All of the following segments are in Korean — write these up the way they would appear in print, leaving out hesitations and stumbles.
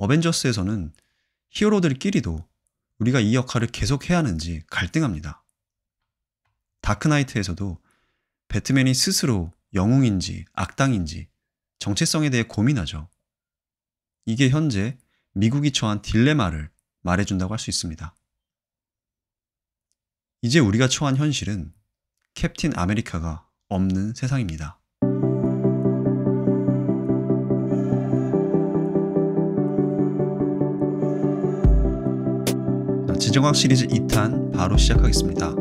어벤져스에서는 히어로들끼리도 우리가 이 역할을 계속 해야 하는지 갈등합니다. 다크나이트에서도 배트맨이 스스로 영웅인지 악당인지 정체성에 대해 고민하죠. 이게 현재 미국이 처한 딜레마를 말해준다고 할 수 있습니다. 이제 우리가 처한 현실은 캡틴 아메리카가 없는 세상입니다. 지정학 시리즈 2탄 바로 시작하겠습니다.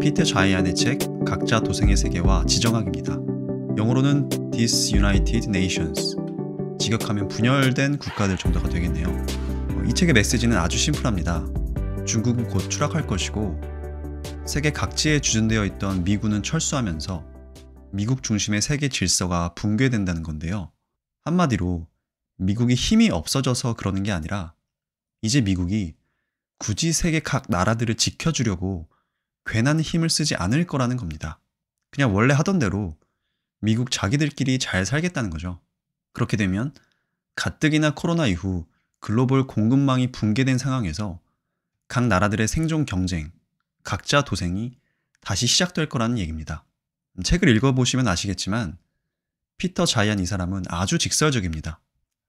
피터 자이안의 책 각자 도생의 세계와 지정학입니다. 영어로는 Disunited Nations, 직역하면 분열된 국가들 정도가 되겠네요. 이 책의 메시지는 아주 심플합니다. 중국은 곧 추락할 것이고 세계 각지에 주둔되어 있던 미군은 철수하면서 미국 중심의 세계 질서가 붕괴된다는 건데요. 한마디로 미국이 힘이 없어져서 그러는 게 아니라 이제 미국이 굳이 세계 각 나라들을 지켜주려고 괜한 힘을 쓰지 않을 거라는 겁니다. 그냥 원래 하던 대로 미국 자기들끼리 잘 살겠다는 거죠. 그렇게 되면 가뜩이나 코로나 이후 글로벌 공급망이 붕괴된 상황에서 각 나라들의 생존 경쟁, 각자 도생이 다시 시작될 거라는 얘기입니다. 책을 읽어보시면 아시겠지만 피터 자이안 이 사람은 아주 직설적입니다.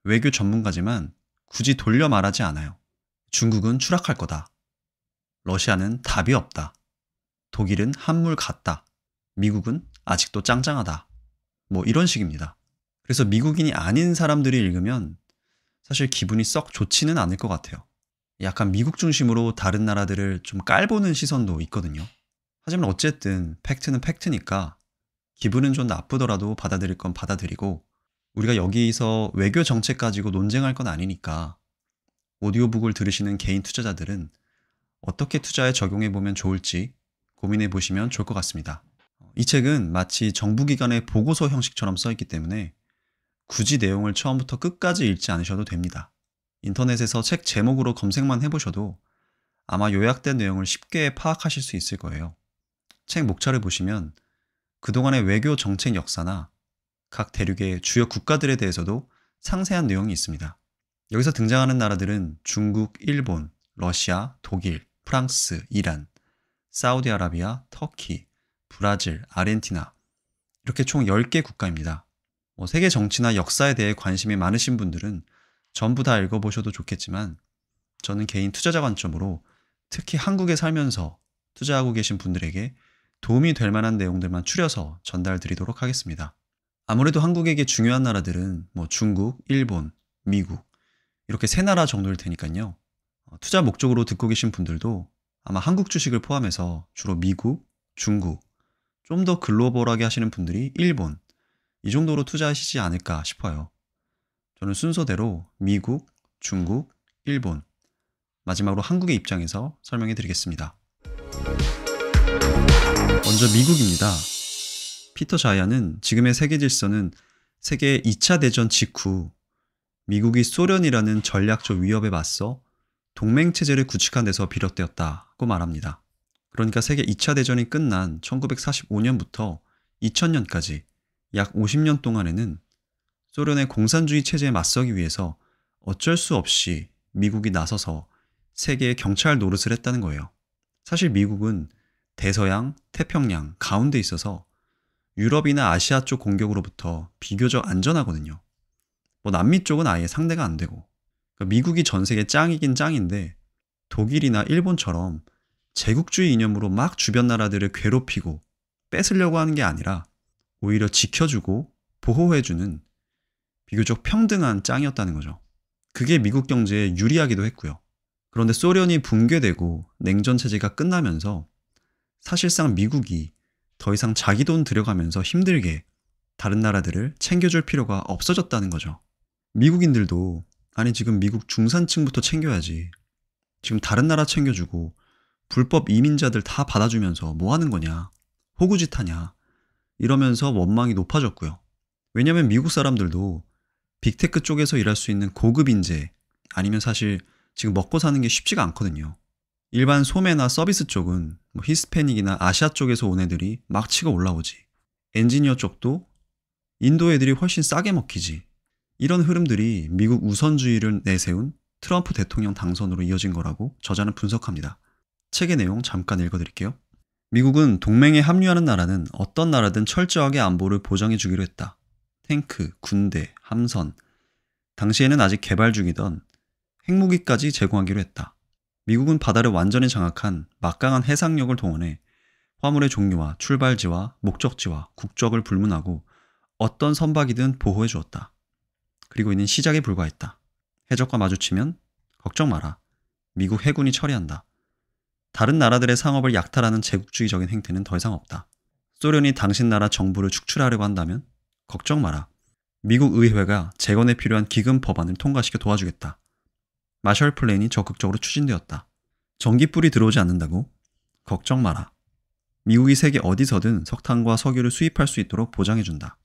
외교 전문가지만 굳이 돌려 말하지 않아요. 중국은 추락할 거다. 러시아는 답이 없다. 독일은 한물 같다. 미국은 아직도 짱짱하다. 뭐 이런 식입니다. 그래서 미국인이 아닌 사람들이 읽으면 사실 기분이 썩 좋지는 않을 것 같아요. 약간 미국 중심으로 다른 나라들을 좀 깔보는 시선도 있거든요. 하지만 어쨌든 팩트는 팩트니까 기분은 좀 나쁘더라도 받아들일 건 받아들이고 우리가 여기서 외교 정책 가지고 논쟁할 건 아니니까 오디오북을 들으시는 개인 투자자들은 어떻게 투자에 적용해보면 좋을지 고민해보시면 좋을 것 같습니다. 이 책은 마치 정부기관의 보고서 형식처럼 써있기 때문에 굳이 내용을 처음부터 끝까지 읽지 않으셔도 됩니다. 인터넷에서 책 제목으로 검색만 해보셔도 아마 요약된 내용을 쉽게 파악하실 수 있을 거예요. 책 목차를 보시면 그동안의 외교 정책 역사나 각 대륙의 주요 국가들에 대해서도 상세한 내용이 있습니다. 여기서 등장하는 나라들은 중국, 일본, 러시아, 독일, 프랑스, 이란, 사우디아라비아, 터키, 브라질, 아르헨티나 이렇게 총 10개 국가입니다. 세계 정치나 역사에 대해 관심이 많으신 분들은 전부 다 읽어보셔도 좋겠지만 저는 개인 투자자 관점으로 특히 한국에 살면서 투자하고 계신 분들에게 도움이 될 만한 내용들만 추려서 전달드리도록 하겠습니다. 아무래도 한국에게 중요한 나라들은 중국, 일본, 미국 이렇게 3나라 정도일 테니까요. 투자 목적으로 듣고 계신 분들도 아마 한국 주식을 포함해서 주로 미국, 중국, 좀 더 글로벌하게 하시는 분들이 일본 이 정도로 투자하시지 않을까 싶어요. 저는 순서대로 미국, 중국, 일본 마지막으로 한국의 입장에서 설명해 드리겠습니다. 먼저 미국입니다. 피터 자이안은 지금의 세계 질서는 세계 2차 대전 직후 미국이 소련이라는 전략적 위협에 맞서 동맹체제를 구축한 데서 비롯되었다고 말합니다. 그러니까 세계 2차 대전이 끝난 1945년부터 2000년까지 약 50년 동안에는 소련의 공산주의 체제에 맞서기 위해서 어쩔 수 없이 미국이 나서서 세계의 경찰 노릇을 했다는 거예요. 사실 미국은 대서양, 태평양 가운데 있어서 유럽이나 아시아 쪽 공격으로부터 비교적 안전하거든요. 남미 쪽은 아예 상대가 안 되고. 그러니까 미국이 전 세계 짱이긴 짱인데 독일이나 일본처럼 제국주의 이념으로 막 주변 나라들을 괴롭히고 뺏으려고 하는 게 아니라 오히려 지켜주고 보호해주는 비교적 평등한 짱이었다는 거죠. 그게 미국 경제에 유리하기도 했고요. 그런데 소련이 붕괴되고 냉전체제가 끝나면서 사실상 미국이 더 이상 자기 돈 들여가면서 힘들게 다른 나라들을 챙겨줄 필요가 없어졌다는 거죠. 미국인들도 아니 지금 미국 중산층부터 챙겨야지. 지금 다른 나라 챙겨주고 불법 이민자들 다 받아주면서 뭐 하는 거냐. 호구짓 하냐. 이러면서 원망이 높아졌고요. 왜냐면 미국 사람들도 빅테크 쪽에서 일할 수 있는 고급 인재 아니면 사실 지금 먹고 사는 게 쉽지가 않거든요. 일반 소매나 서비스 쪽은 히스패닉이나 아시아 쪽에서 온 애들이 막 치고 올라오지. 엔지니어 쪽도 인도 애들이 훨씬 싸게 먹히지. 이런 흐름들이 미국 우선주의를 내세운 트럼프 대통령 당선으로 이어진 거라고 저자는 분석합니다. 책의 내용 잠깐 읽어드릴게요. 미국은 동맹에 합류하는 나라는 어떤 나라든 철저하게 안보를 보장해 주기로 했다. 탱크, 군대, 함선, 당시에는 아직 개발 중이던 핵무기까지 제공하기로 했다. 미국은 바다를 완전히 장악한 막강한 해상력을 동원해 화물의 종류와 출발지와 목적지와 국적을 불문하고 어떤 선박이든 보호해 주었다. 그리고 이는 시작에 불과했다. 해적과 마주치면 걱정 마라. 미국 해군이 처리한다. 다른 나라들의 상업을 약탈하는 제국주의적인 행태는 더 이상 없다. 소련이 당신 나라 정부를 축출하려고 한다면 걱정 마라. 미국 의회가 재건에 필요한 기금 법안을 통과시켜 도와주겠다. 마셜 플랜이 적극적으로 추진되었다. 전기불이 들어오지 않는다고? 걱정 마라. 미국이 세계 어디서든 석탄과 석유를 수입할 수 있도록 보장해준다.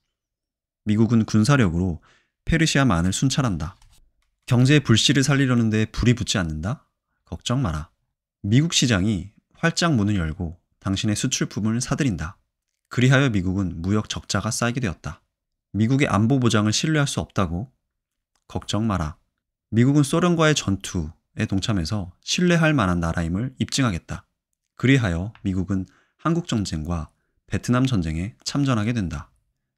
미국은 군사력으로 페르시아만을 순찰한다. 경제의 불씨를 살리려는데 불이 붙지 않는다? 걱정 마라. 미국 시장이 활짝 문을 열고 당신의 수출품을 사들인다. 그리하여 미국은 무역 적자가 쌓이게 되었다. 미국의 안보 보장을 신뢰할 수 없다고? 걱정 마라. 미국은 소련과의 전투에 동참해서 신뢰할 만한 나라임을 입증하겠다. 그리하여 미국은 한국전쟁과 베트남 전쟁에 참전하게 된다.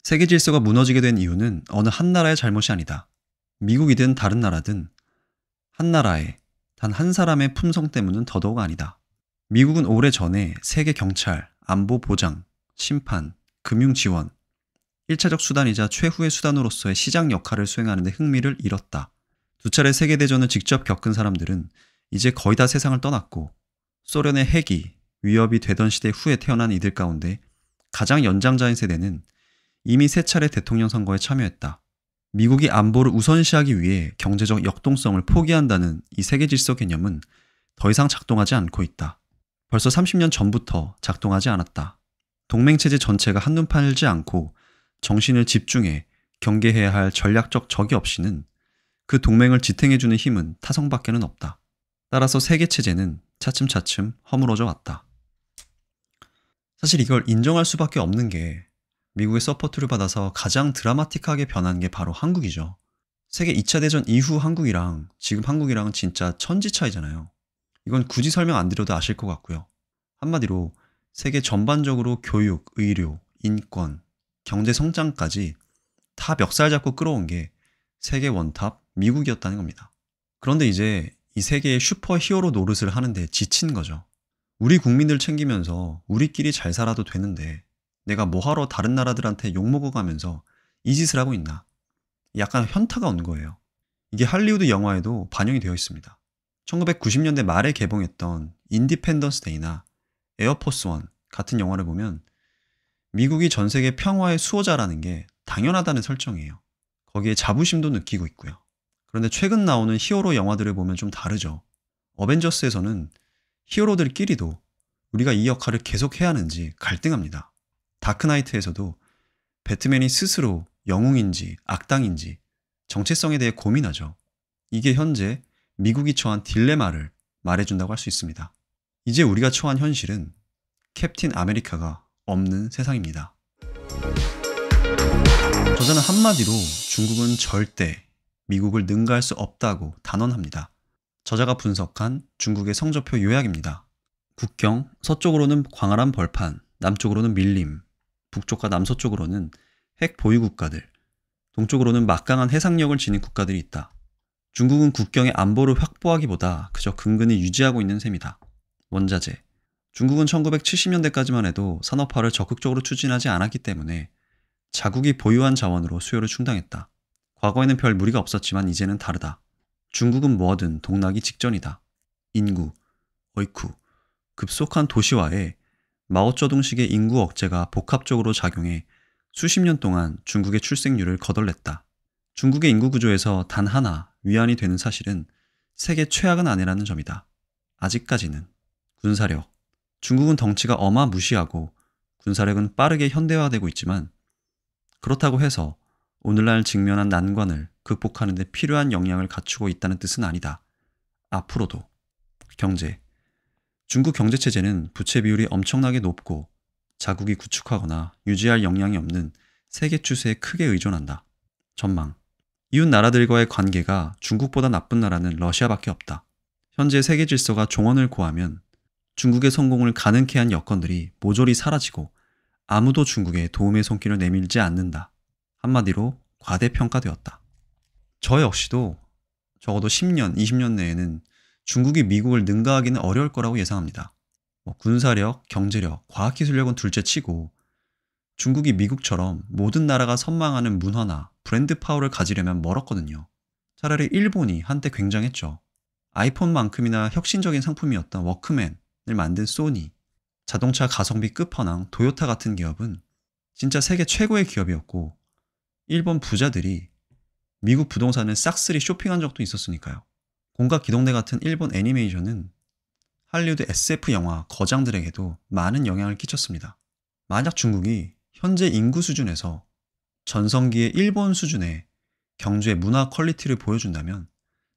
세계 질서가 무너지게 된 이유는 어느 한 나라의 잘못이 아니다. 미국이든 다른 나라든 한 나라의 단 한 사람의 품성 때문은 더더욱 아니다. 미국은 오래전에 세계 경찰, 안보 보장, 심판, 금융 지원, 1차적 수단이자 최후의 수단으로서의 시장 역할을 수행하는 데 흥미를 잃었다. 두 차례 세계대전을 직접 겪은 사람들은 이제 거의 다 세상을 떠났고 소련의 핵이 위협이 되던 시대 후에 태어난 이들 가운데 가장 연장자인 세대는 이미 세 차례 대통령 선거에 참여했다. 미국이 안보를 우선시하기 위해 경제적 역동성을 포기한다는 이 세계 질서 개념은 더 이상 작동하지 않고 있다. 벌써 30년 전부터 작동하지 않았다. 동맹체제 전체가 한눈 팔지 않고 정신을 집중해 경계해야 할 전략적 적이 없이는 그 동맹을 지탱해주는 힘은 타성밖에는 없다. 따라서 세계체제는 차츰차츰 허물어져 왔다. 사실 이걸 인정할 수밖에 없는 게 미국의 서포트를 받아서 가장 드라마틱하게 변한 게 바로 한국이죠. 세계 2차 대전 이후 한국이랑 지금 한국이랑은 진짜 천지 차이잖아요. 이건 굳이 설명 안 드려도 아실 것 같고요. 한마디로 세계 전반적으로 교육, 의료, 인권, 경제 성장까지 다 멱살 잡고 끌어온 게 세계 원탑 미국이었다는 겁니다. 그런데 이제 이 세계의 슈퍼 히어로 노릇을 하는데 지친 거죠. 우리 국민들 챙기면서 우리끼리 잘 살아도 되는데 내가 뭐하러 다른 나라들한테 욕먹어가면서 이 짓을 하고 있나. 약간 현타가 온 거예요. 이게 할리우드 영화에도 반영이 되어 있습니다. 1990년대 말에 개봉했던 인디펜던스 데이나 에어포스 원 같은 영화를 보면 미국이 전 세계 평화의 수호자라는 게 당연하다는 설정이에요. 거기에 자부심도 느끼고 있고요. 그런데 최근 나오는 히어로 영화들을 보면 좀 다르죠. 어벤져스에서는 히어로들끼리도 우리가 이 역할을 계속 해야 하는지 갈등합니다. 다크나이트에서도 배트맨이 스스로 영웅인지 악당인지 정체성에 대해 고민하죠. 이게 현재 미국이 처한 딜레마를 말해준다고 할 수 있습니다. 이제 우리가 처한 현실은 캡틴 아메리카가 없는 세상입니다. 저자는 한마디로 중국은 절대 미국을 능가할 수 없다고 단언합니다. 저자가 분석한 중국의 성적표 요약입니다. 국경, 서쪽으로는 광활한 벌판, 남쪽으로는 밀림, 북쪽과 남서쪽으로는 핵 보유 국가들, 동쪽으로는 막강한 해상력을 지닌 국가들이 있다. 중국은 국경의 안보를 확보하기보다 그저 근근히 유지하고 있는 셈이다. 원자재. 중국은 1970년대까지만 해도 산업화를 적극적으로 추진하지 않았기 때문에 자국이 보유한 자원으로 수요를 충당했다. 과거에는 별 무리가 없었지만 이제는 다르다. 중국은 뭐든 동락이 직전이다. 인구, 어이쿠, 급속한 도시화에 마오쩌둥식의 인구 억제가 복합적으로 작용해 수십 년 동안 중국의 출생률을 거덜냈다. 중국의 인구 구조에서 단 하나 위안이 되는 사실은 세계 최악은 아니라는 점이다. 아직까지는. 군사력. 중국은 덩치가 어마무시하고 군사력은 빠르게 현대화되고 있지만 그렇다고 해서 오늘날 직면한 난관을 극복하는 데 필요한 역량을 갖추고 있다는 뜻은 아니다. 앞으로도. 경제. 중국 경제체제는 부채 비율이 엄청나게 높고 자국이 구축하거나 유지할 역량이 없는 세계 추세에 크게 의존한다. 전망. 이웃 나라들과의 관계가 중국보다 나쁜 나라는 러시아밖에 없다. 현재 세계 질서가 종언을 고하면 중국의 성공을 가능케 한 여건들이 모조리 사라지고 아무도 중국에 도움의 손길을 내밀지 않는다. 한마디로 과대평가되었다. 저 역시도 적어도 10년, 20년 내에는 중국이 미국을 능가하기는 어려울 거라고 예상합니다. 군사력, 경제력, 과학기술력은 둘째치고 중국이 미국처럼 모든 나라가 선망하는 문화나 브랜드 파워를 가지려면 멀었거든요. 차라리 일본이 한때 굉장했죠. 아이폰만큼이나 혁신적인 상품이었던 워크맨을 만든 소니, 자동차 가성비 끝판왕 도요타 같은 기업은 진짜 세계 최고의 기업이었고 일본 부자들이 미국 부동산을 싹쓸이 쇼핑한 적도 있었으니까요. 공각기동대 같은 일본 애니메이션은 할리우드 SF 영화 거장들에게도 많은 영향을 끼쳤습니다. 만약 중국이 현재 인구 수준에서 전성기의 일본 수준의 경제 문화 퀄리티를 보여준다면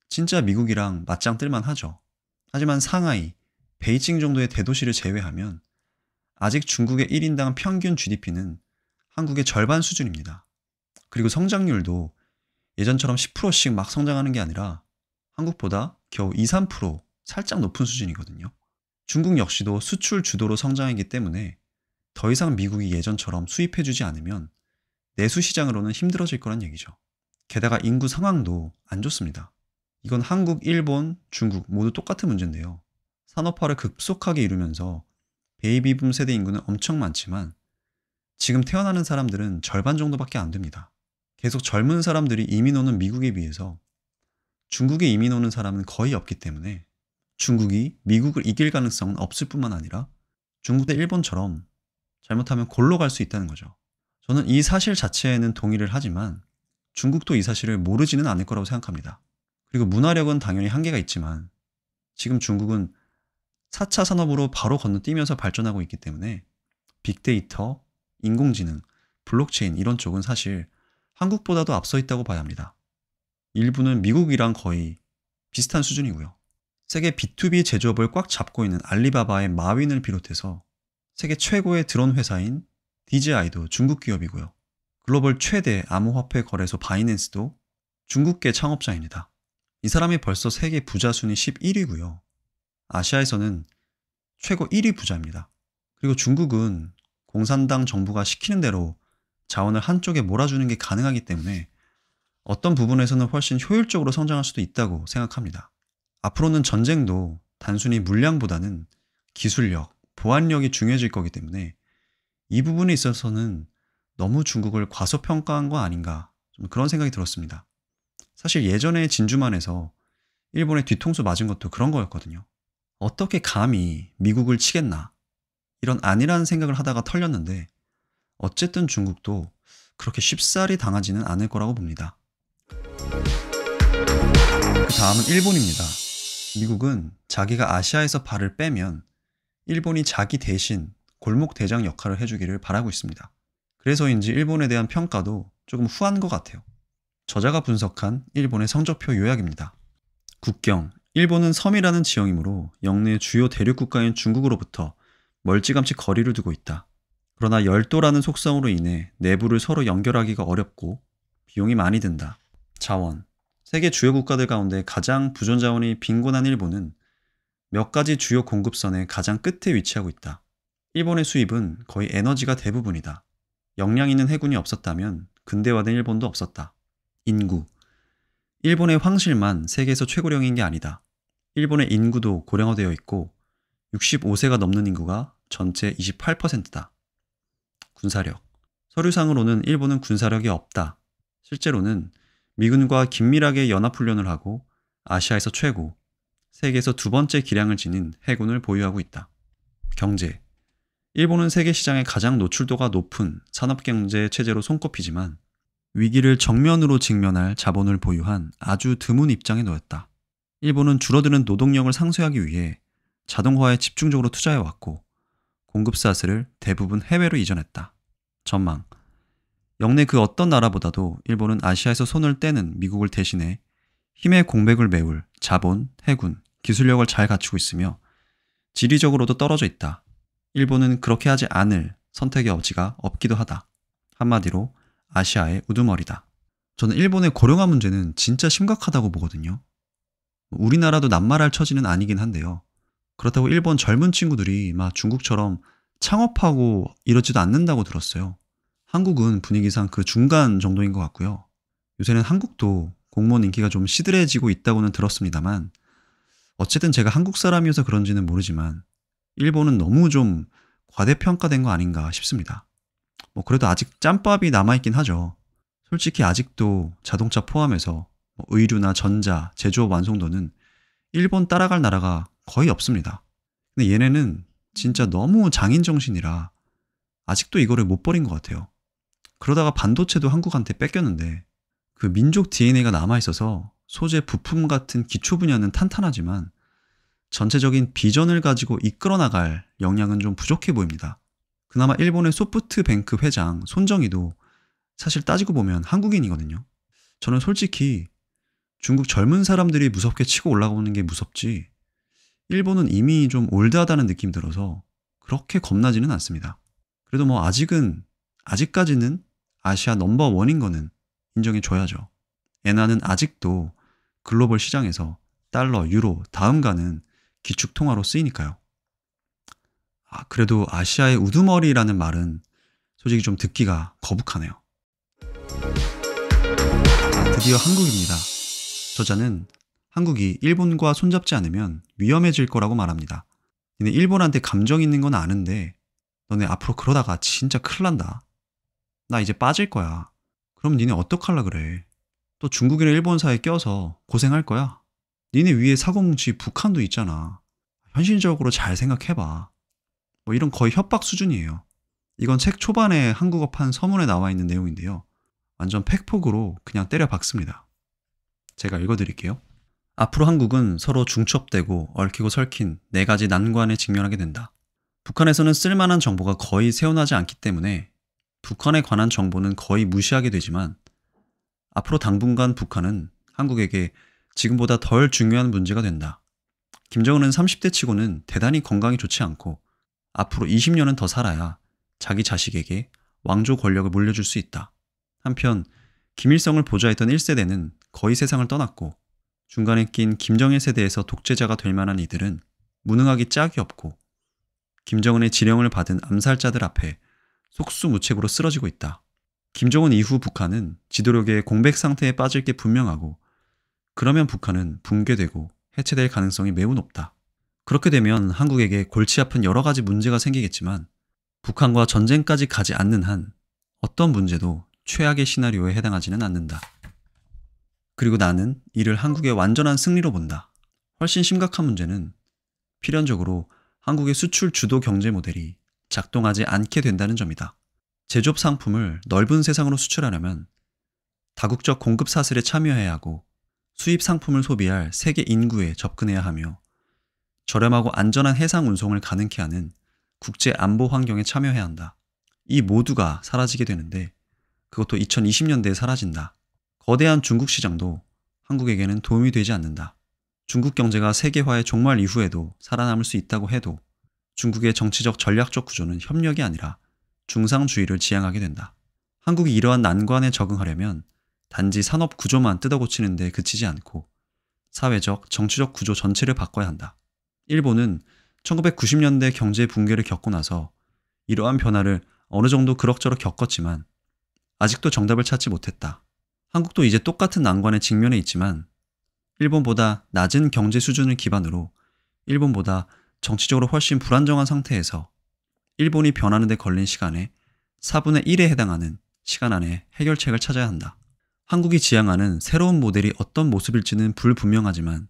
진짜 미국이랑 맞짱 뜰만 하죠. 하지만 상하이, 베이징 정도의 대도시를 제외하면 아직 중국의 1인당 평균 GDP는 한국의 절반 수준입니다. 그리고 성장률도 예전처럼 10%씩 막 성장하는 게 아니라 한국보다 겨우 2, 3% 살짝 높은 수준이거든요. 중국 역시도 수출 주도로 성장하기 때문에 더 이상 미국이 예전처럼 수입해주지 않으면 내수 시장으로는 힘들어질 거란 얘기죠. 게다가 인구 상황도 안 좋습니다. 이건 한국, 일본, 중국 모두 똑같은 문제인데요. 산업화를 급속하게 이루면서 베이비붐 세대 인구는 엄청 많지만 지금 태어나는 사람들은 절반 정도밖에 안 됩니다. 계속 젊은 사람들이 이민 오는 미국에 비해서 중국에 이민 오는 사람은 거의 없기 때문에 중국이 미국을 이길 가능성은 없을 뿐만 아니라 중국 대 일본처럼 잘못하면 골로 갈 수 있다는 거죠. 저는 이 사실 자체에는 동의를 하지만 중국도 이 사실을 모르지는 않을 거라고 생각합니다. 그리고 문화력은 당연히 한계가 있지만 지금 중국은 4차 산업으로 바로 건너뛰면서 발전하고 있기 때문에 빅데이터, 인공지능, 블록체인 이런 쪽은 사실 한국보다도 앞서 있다고 봐야 합니다. 일부는 미국이랑 거의 비슷한 수준이고요. 세계 B2B 제조업을 꽉 잡고 있는 알리바바의 마윈을 비롯해서 세계 최고의 드론 회사인 DJI도 중국 기업이고요. 글로벌 최대 암호화폐 거래소 바이낸스도 중국계 창업자입니다. 이 사람이 벌써 세계 부자 순위 11위고요. 아시아에서는 최고 1위 부자입니다. 그리고 중국은 공산당 정부가 시키는 대로 자원을 한쪽에 몰아주는 게 가능하기 때문에 어떤 부분에서는 훨씬 효율적으로 성장할 수도 있다고 생각합니다. 앞으로는 전쟁도 단순히 물량보다는 기술력, 보안력이 중요해질 거기 때문에 이 부분에 있어서는 너무 중국을 과소평가한 거 아닌가 좀 그런 생각이 들었습니다. 사실 예전에 진주만에서 일본의 뒤통수 맞은 것도 그런 거였거든요. 어떻게 감히 미국을 치겠나 이런 안일한 생각을 하다가 털렸는데 어쨌든 중국도 그렇게 쉽사리 당하지는 않을 거라고 봅니다. 그 다음은 일본입니다. 미국은 자기가 아시아에서 발을 빼면 일본이 자기 대신 골목 대장 역할을 해주기를 바라고 있습니다. 그래서인지 일본에 대한 평가도 조금 후한 것 같아요. 저자가 분석한 일본의 성적표 요약입니다. 국경, 일본은 섬이라는 지형이므로 영내 주요 대륙 국가인 중국으로부터 멀찌감치 거리를 두고 있다. 그러나 열도라는 속성으로 인해 내부를 서로 연결하기가 어렵고 비용이 많이 든다. 자원, 세계 주요 국가들 가운데 가장 부존 자원이 빈곤한 일본은 몇 가지 주요 공급선의 가장 끝에 위치하고 있다. 일본의 수입은 거의 에너지가 대부분이다. 역량 있는 해군이 없었다면 근대화된 일본도 없었다. 인구, 일본의 황실만 세계에서 최고령인 게 아니다. 일본의 인구도 고령화되어 있고 65세가 넘는 인구가 전체 28%다. 군사력, 서류상으로는 일본은 군사력이 없다. 실제로는 미군과 긴밀하게 연합훈련을 하고 아시아에서 최고, 세계에서 두 번째 기량을 지닌 해군을 보유하고 있다. 경제, 일본은 세계 시장에 가장 노출도가 높은 산업경제 체제로 손꼽히지만 위기를 정면으로 직면할 자본을 보유한 아주 드문 입장에 놓였다. 일본은 줄어드는 노동력을 상쇄하기 위해 자동화에 집중적으로 투자해왔고 공급 사슬을 대부분 해외로 이전했다. 전망, 역내 그 어떤 나라보다도 일본은 아시아에서 손을 떼는 미국을 대신해 힘의 공백을 메울 자본, 해군, 기술력을 잘 갖추고 있으며 지리적으로도 떨어져 있다. 일본은 그렇게 하지 않을 선택의 여지가 없기도 하다. 한마디로 아시아의 우두머리다. 저는 일본의 고령화 문제는 진짜 심각하다고 보거든요. 우리나라도 남말할 처지는 아니긴 한데요. 그렇다고 일본 젊은 친구들이 막 중국처럼 창업하고 이러지도 않는다고 들었어요. 한국은 분위기상 그 중간 정도인 것 같고요. 요새는 한국도 공무원 인기가 좀 시들해지고 있다고는 들었습니다만, 어쨌든 제가 한국 사람이어서 그런지는 모르지만 일본은 너무 좀 과대평가된 거 아닌가 싶습니다. 그래도 아직 짬밥이 남아있긴 하죠. 솔직히 아직도 자동차 포함해서 의류나 전자, 제조업 완성도는 일본 따라갈 나라가 거의 없습니다. 근데 얘네는 진짜 너무 장인 정신이라 아직도 이거를 못 버린 것 같아요. 그러다가 반도체도 한국한테 뺏겼는데 그 민족 DNA가 남아있어서 소재 부품 같은 기초 분야는 탄탄하지만 전체적인 비전을 가지고 이끌어 나갈 역량은 좀 부족해 보입니다. 그나마 일본의 소프트뱅크 회장 손정희도 사실 따지고 보면 한국인이거든요. 저는 솔직히 중국 젊은 사람들이 무섭게 치고 올라오는 게 무섭지 일본은 이미 좀 올드하다는 느낌이 들어서 그렇게 겁나지는 않습니다. 그래도 아직까지는 아시아 넘버 원인 거는 인정해줘야죠. 엔화는 아직도 글로벌 시장에서 달러, 유로, 다음 가는 기축통화로 쓰이니까요. 그래도 아시아의 우두머리라는 말은 솔직히 좀 듣기가 거북하네요. 드디어 한국입니다. 저자는 한국이 일본과 손잡지 않으면 위험해질 거라고 말합니다. 니네 일본한테 감정 있는 건 아는데 너네 앞으로 그러다가 진짜 큰일 난다. 나 이제 빠질 거야. 그럼 니네 어떡할라 그래. 또 중국이나 일본 사이에 껴서 고생할 거야. 니네 위에 사고뭉치 북한도 있잖아. 현실적으로 잘 생각해봐. 이런 거의 협박 수준이에요. 이건 책 초반에 한국어판 서문에 나와 있는 내용인데요. 완전 팩폭으로 그냥 때려 박습니다. 제가 읽어드릴게요. 앞으로 한국은 서로 중첩되고 얽히고 설킨 4가지 난관에 직면하게 된다. 북한에서는 쓸만한 정보가 거의 새어나지 않기 때문에 북한에 관한 정보는 거의 무시하게 되지만 앞으로 당분간 북한은 한국에게 지금보다 덜 중요한 문제가 된다. 김정은은 30대 치고는 대단히 건강이 좋지 않고 앞으로 20년은 더 살아야 자기 자식에게 왕조 권력을 물려줄 수 있다. 한편 김일성을 보좌했던 1세대는 거의 세상을 떠났고 중간에 낀 김정일 세대에서 독재자가 될 만한 이들은 무능하기 짝이 없고 김정은의 지령을 받은 암살자들 앞에 속수무책으로 쓰러지고 있다. 김정은 이후 북한은 지도력의 공백 상태에 빠질 게 분명하고 그러면 북한은 붕괴되고 해체될 가능성이 매우 높다. 그렇게 되면 한국에게 골치 아픈 여러 가지 문제가 생기겠지만 북한과 전쟁까지 가지 않는 한 어떤 문제도 최악의 시나리오에 해당하지는 않는다. 그리고 나는 이를 한국의 완전한 승리로 본다. 훨씬 심각한 문제는 필연적으로 한국의 수출 주도 경제 모델이 작동하지 않게 된다는 점이다. 제조업 상품을 넓은 세상으로 수출하려면 다국적 공급 사슬에 참여해야 하고 수입 상품을 소비할 세계 인구에 접근해야 하며 저렴하고 안전한 해상 운송을 가능케 하는 국제 안보 환경에 참여해야 한다. 이 모두가 사라지게 되는데 그것도 2020년대에 사라진다. 거대한 중국 시장도 한국에게는 도움이 되지 않는다. 중국 경제가 세계화의 종말 이후에도 살아남을 수 있다고 해도 중국의 정치적 전략적 구조는 협력이 아니라 중상주의를 지향하게 된다. 한국이 이러한 난관에 적응하려면 단지 산업 구조만 뜯어고치는 데 그치지 않고 사회적, 정치적 구조 전체를 바꿔야 한다. 일본은 1990년대 경제 붕괴를 겪고 나서 이러한 변화를 어느 정도 그럭저럭 겪었지만 아직도 정답을 찾지 못했다. 한국도 이제 똑같은 난관에 직면해 있지만 일본보다 낮은 경제 수준을 기반으로 일본보다 정치적으로 훨씬 불안정한 상태에서 일본이 변하는 데 걸린 시간의 4분의 1에 해당하는 시간 안에 해결책을 찾아야 한다. 한국이 지향하는 새로운 모델이 어떤 모습일지는 불분명하지만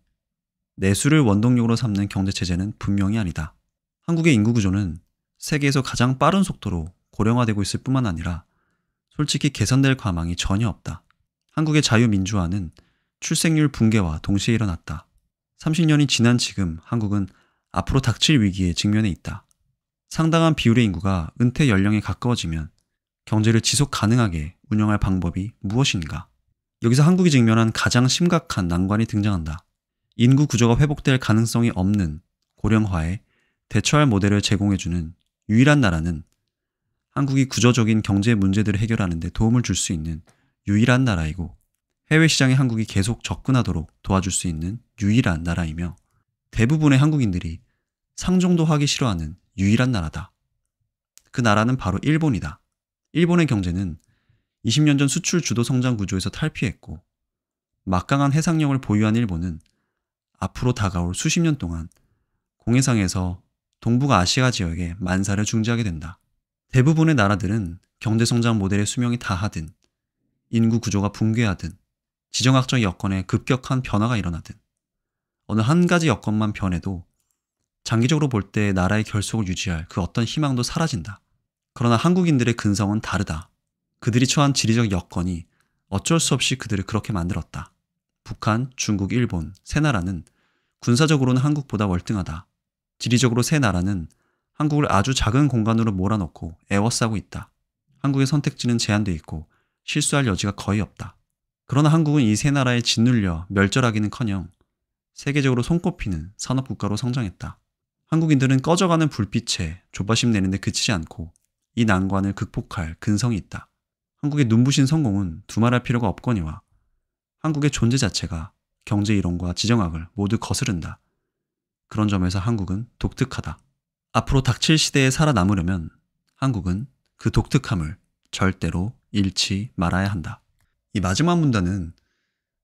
내수를 원동력으로 삼는 경제체제는 분명히 아니다. 한국의 인구 구조는 세계에서 가장 빠른 속도로 고령화되고 있을 뿐만 아니라 솔직히 개선될 가망이 전혀 없다. 한국의 자유민주화는 출생률 붕괴와 동시에 일어났다. 30년이 지난 지금 한국은 앞으로 닥칠 위기에 직면해 있다. 상당한 비율의 인구가 은퇴 연령에 가까워지면 경제를 지속 가능하게 운영할 방법이 무엇인가? 여기서 한국이 직면한 가장 심각한 난관이 등장한다. 인구 구조가 회복될 가능성이 없는 고령화에 대처할 모델을 제공해주는 유일한 나라는 한국이 구조적인 경제 문제들을 해결하는 데 도움을 줄 수 있는 유일한 나라이고 해외 시장에 한국이 계속 접근하도록 도와줄 수 있는 유일한 나라이며 대부분의 한국인들이 상종도 하기 싫어하는 유일한 나라다. 그 나라는 바로 일본이다. 일본의 경제는 20년 전 수출 주도 성장 구조에서 탈피했고 막강한 해상력을 보유한 일본은 앞으로 다가올 수십 년 동안 공해상에서 동북아시아 지역에 만사를 중지하게 된다. 대부분의 나라들은 경제성장 모델의 수명이 다하든 인구 구조가 붕괴하든 지정학적 여건에 급격한 변화가 일어나든 어느 한 가지 여건만 변해도 장기적으로 볼 때 나라의 결속을 유지할 그 어떤 희망도 사라진다. 그러나 한국인들의 근성은 다르다. 그들이 처한 지리적 여건이 어쩔 수 없이 그들을 그렇게 만들었다. 북한, 중국, 일본 세 나라는 군사적으로는 한국보다 월등하다. 지리적으로 세 나라는 한국을 아주 작은 공간으로 몰아넣고 에워싸고 있다. 한국의 선택지는 제한돼 있고 실수할 여지가 거의 없다. 그러나 한국은 이 세 나라에 짓눌려 멸절하기는커녕 세계적으로 손꼽히는 산업국가로 성장했다. 한국인들은 꺼져가는 불빛에 조바심 내는데 그치지 않고 이 난관을 극복할 근성이 있다. 한국의 눈부신 성공은 두말할 필요가 없거니와 한국의 존재 자체가 경제 이론과 지정학을 모두 거스른다. 그런 점에서 한국은 독특하다. 앞으로 닥칠 시대에 살아남으려면 한국은 그 독특함을 절대로 잃지 말아야 한다. 이 마지막 문단은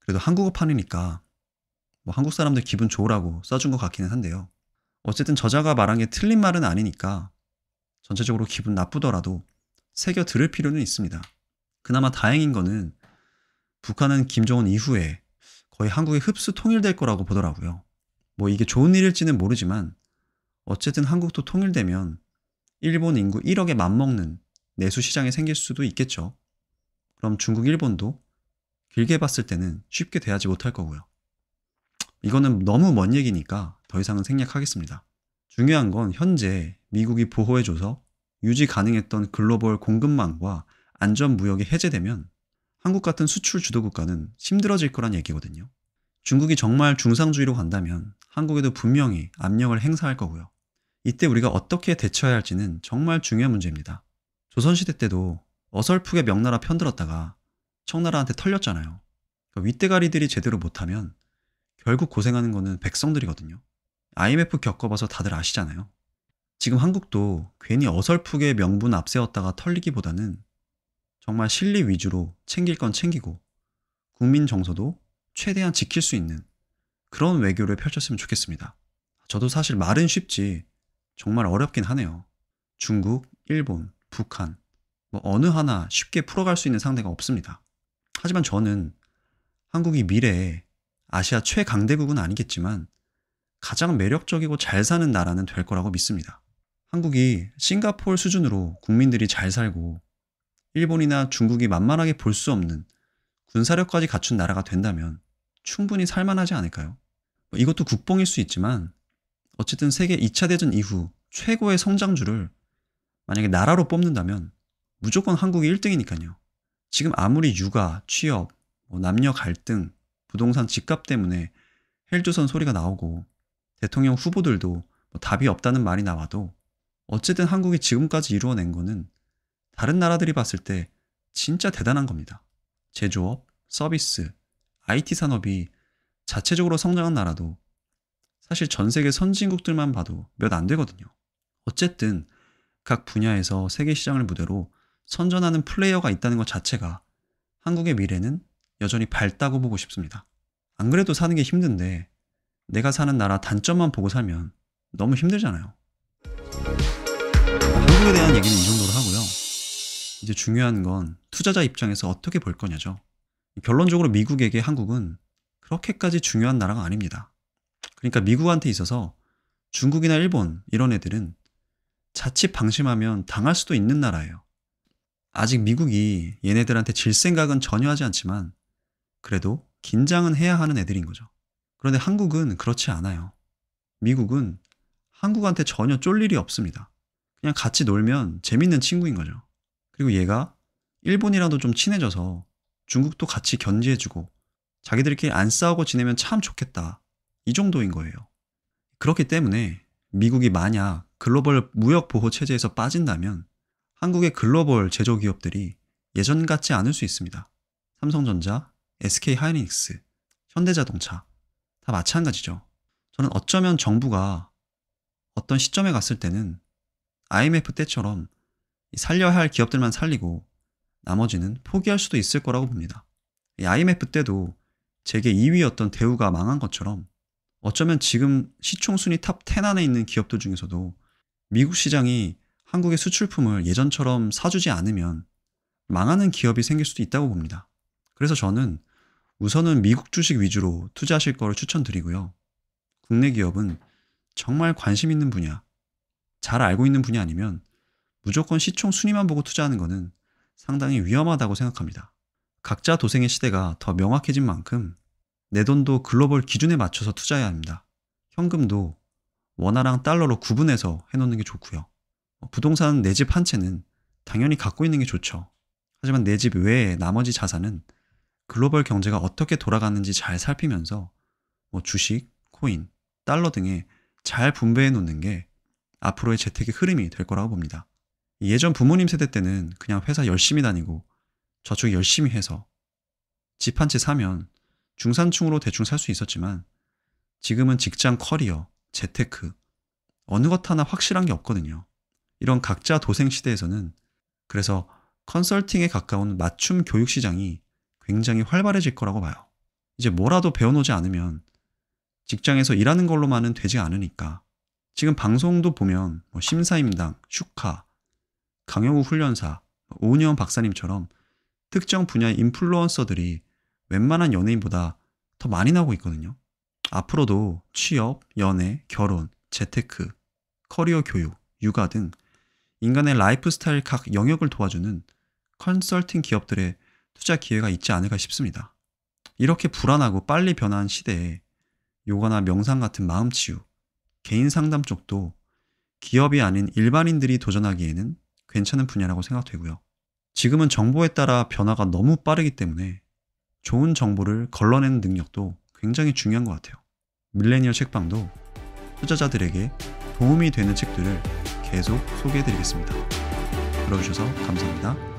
그래도 한국어판이니까 한국 사람들 기분 좋으라고 써준 것 같기는 한데요. 어쨌든 저자가 말한 게 틀린 말은 아니니까 전체적으로 기분 나쁘더라도 새겨 들을 필요는 있습니다. 그나마 다행인 거는 북한은 김정은 이후에 거의 한국에 흡수 통일될 거라고 보더라고요. 이게 좋은 일일지는 모르지만 어쨌든 한국도 통일되면 일본 인구 1억에 맞먹는 내수 시장이 생길 수도 있겠죠. 그럼 중국, 일본도 길게 봤을 때는 쉽게 대하지 못할 거고요. 이거는 너무 먼 얘기니까 더 이상은 생략하겠습니다. 중요한 건 현재 미국이 보호해줘서 유지 가능했던 글로벌 공급망과 안전무역이 해제되면 한국 같은 수출 주도 국가는 힘들어질 거란 얘기거든요. 중국이 정말 중상주의로 간다면 한국에도 분명히 압력을 행사할 거고요. 이때 우리가 어떻게 대처해야 할지는 정말 중요한 문제입니다. 조선시대 때도 어설프게 명나라 편들었다가 청나라한테 털렸잖아요. 윗대가리들이 제대로 못하면 결국 고생하는 거는 백성들이거든요. IMF 겪어봐서 다들 아시잖아요. 지금 한국도 괜히 어설프게 명분 앞세웠다가 털리기보다는 정말 실리 위주로 챙길 건 챙기고 국민 정서도 최대한 지킬 수 있는 그런 외교를 펼쳤으면 좋겠습니다. 저도 사실 말은 쉽지 정말 어렵긴 하네요. 중국, 일본, 북한 어느 하나 쉽게 풀어갈 수 있는 상대가 없습니다. 하지만 저는 한국이 미래에 아시아 최강대국은 아니겠지만 가장 매력적이고 잘 사는 나라는 될 거라고 믿습니다. 한국이 싱가포르 수준으로 국민들이 잘 살고 일본이나 중국이 만만하게 볼 수 없는 군사력까지 갖춘 나라가 된다면 충분히 살만하지 않을까요? 이것도 국뽕일 수 있지만 어쨌든 세계 2차 대전 이후 최고의 성장주를 만약에 나라로 뽑는다면 무조건 한국이 1등이니까요. 지금 아무리 육아, 취업, 남녀 갈등, 부동산 집값 때문에 헬조선 소리가 나오고 대통령 후보들도 답이 없다는 말이 나와도 어쨌든 한국이 지금까지 이루어낸 거는 다른 나라들이 봤을 때 진짜 대단한 겁니다. 제조업, 서비스, IT 산업이 자체적으로 성장한 나라도 사실 전 세계 선진국들만 봐도 몇 안 되거든요. 어쨌든 각 분야에서 세계 시장을 무대로 선전하는 플레이어가 있다는 것 자체가 한국의 미래는 여전히 밝다고 보고 싶습니다. 안 그래도 사는 게 힘든데 내가 사는 나라 단점만 보고 살면 너무 힘들잖아요. 한국에 대한 얘기는 이 정도로 하고요. 이제 중요한 건 투자자 입장에서 어떻게 볼 거냐죠. 결론적으로 미국에게 한국은 그렇게까지 중요한 나라가 아닙니다. 그러니까 미국한테 있어서 중국이나 일본 이런 애들은 자칫 방심하면 당할 수도 있는 나라예요. 아직 미국이 얘네들한테 질 생각은 전혀 하지 않지만 그래도 긴장은 해야 하는 애들인 거죠. 그런데 한국은 그렇지 않아요. 미국은 한국한테 전혀 쫄 일이 없습니다. 그냥 같이 놀면 재밌는 친구인 거죠. 그리고 얘가 일본이랑도 좀 친해져서 중국도 같이 견제해주고 자기들끼리 안 싸우고 지내면 참 좋겠다. 이 정도인 거예요. 그렇기 때문에 미국이 만약 글로벌 무역 보호 체제에서 빠진다면 한국의 글로벌 제조기업들이 예전 같지 않을 수 있습니다. 삼성전자, SK하이닉스, 현대자동차 다 마찬가지죠. 저는 어쩌면 정부가 어떤 시점에 갔을 때는 IMF 때처럼 살려야 할 기업들만 살리고 나머지는 포기할 수도 있을 거라고 봅니다. 이 IMF 때도 세계 2위였던 대우가 망한 것처럼 어쩌면 지금 시총순위 탑 10 안에 있는 기업들 중에서도 미국 시장이 한국의 수출품을 예전처럼 사주지 않으면 망하는 기업이 생길 수도 있다고 봅니다. 그래서 저는 우선은 미국 주식 위주로 투자하실 거를 추천드리고요. 국내 기업은 정말 관심 있는 분야, 잘 알고 있는 분야 아니면 무조건 시총 순위만 보고 투자하는 것은 상당히 위험하다고 생각합니다. 각자 도생의 시대가 더 명확해진 만큼 내 돈도 글로벌 기준에 맞춰서 투자해야 합니다. 현금도 원화랑 달러로 구분해서 해놓는 게 좋고요. 부동산 내 집 한 채는 당연히 갖고 있는 게 좋죠. 하지만 내 집 외에 나머지 자산은 글로벌 경제가 어떻게 돌아가는지 잘 살피면서 주식, 코인, 달러 등에 잘 분배해 놓는 게 앞으로의 재테크의 흐름이 될 거라고 봅니다. 예전 부모님 세대 때는 그냥 회사 열심히 다니고 저축 열심히 해서 집 한 채 사면 중산층으로 대충 살 수 있었지만 지금은 직장, 커리어, 재테크 어느 것 하나 확실한 게 없거든요. 이런 각자 도생 시대에서는 그래서 컨설팅에 가까운 맞춤 교육 시장이 굉장히 활발해질 거라고 봐요. 이제 뭐라도 배워놓지 않으면 직장에서 일하는 걸로만은 되지 않으니까 지금 방송도 보면 심사임당, 슈카, 강영우 훈련사, 오은영 박사님처럼 특정 분야의 인플루언서들이 웬만한 연예인보다 더 많이 나오고 있거든요. 앞으로도 취업, 연애, 결혼, 재테크, 커리어 교육, 육아 등 인간의 라이프 스타일 각 영역을 도와주는 컨설팅 기업들의 투자 기회가 있지 않을까 싶습니다. 이렇게 불안하고 빨리 변화한 시대에 요가나 명상 같은 마음치유, 개인 상담 쪽도 기업이 아닌 일반인들이 도전하기에는 괜찮은 분야라고 생각되고요. 지금은 정보에 따라 변화가 너무 빠르기 때문에 좋은 정보를 걸러내는 능력도 굉장히 중요한 것 같아요. 밀레니얼 책방도 투자자들에게 도움이 되는 책들을 계속 소개해드리겠습니다. 들어주셔서 감사합니다.